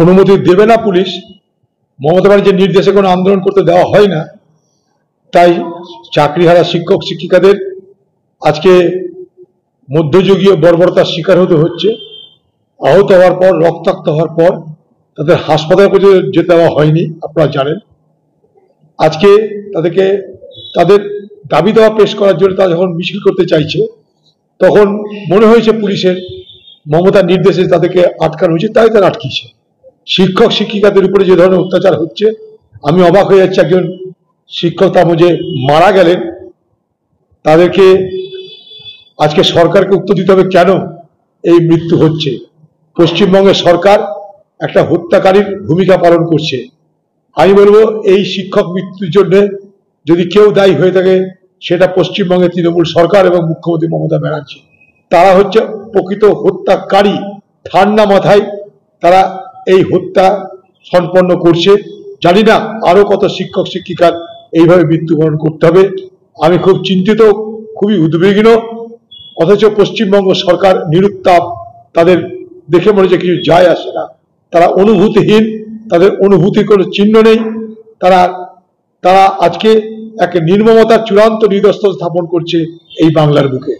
অনুমতি দেবে না পুলিশ, মমতা ব্যানার্জির নির্দেশে কোনো আন্দোলন করতে দেওয়া হয় না, তাই চাকরিহারা শিক্ষক শিক্ষিকাদের আজকে মধ্যযুগীয় বর্বরতার শিকার হতে হচ্ছে। আহত হওয়ার পর, রক্তাক্ত হওয়ার পর তাদের হাসপাতালে পর্যন্ত যেতে দেওয়া হয়নি, আপনারা জানেন। আজকে তাদেরকে তাদের দাবি দেওয়া পেশ করার জন্য তারা যখন মিছিল করতে চাইছে, তখন মনে হয়েছে পুলিশের মমতার নির্দেশে তাদেরকে আটকানো হয়েছে, তাই তারা আটকিয়েছে। শিক্ষক শিক্ষিকাদের উপরে যে ধরনের অত্যাচার হচ্ছে, আমি অবাক হয়ে যাচ্ছি। একজন শিক্ষক তার মধ্যে মারা গেলেন, তাদেরকে আজকে সরকারকে উত্তর দিতে হবে কেন এই মৃত্যু হচ্ছে। পশ্চিমবঙ্গের সরকার একটা হত্যাকারীর ভূমিকা পালন করছে। আমি বলবো, এই শিক্ষক মৃত্যুর জন্য যদি কেউ দায়ী হয়ে থাকে, সেটা পশ্চিমবঙ্গের তৃণমূল সরকার এবং মুখ্যমন্ত্রী মমতা ব্যানার্জি। তারা হচ্ছে প্রকৃত হত্যাকারী। ঠান্ডা মাথায় তারা এই হত্যা সম্পন্ন করছে। জানি না আরো কত শিক্ষক শিক্ষিকার এইভাবে মৃত্যুবরণ করতে হবে। আমি খুব চিন্তিত, খুবই উদ্বিগ্ন। অথচ পশ্চিমবঙ্গ সরকার নিরুত্তাপ, তাদের দেখে মনে হচ্ছে কিছু যায় আসে না। তারা অনুভূতিহীন, তাদের অনুভূতির কোনো চিহ্ন নেই। তারা আজকে এক নির্মমতার চূড়ান্ত নিদর্শন স্থাপন করছে এই বাংলার বুকে।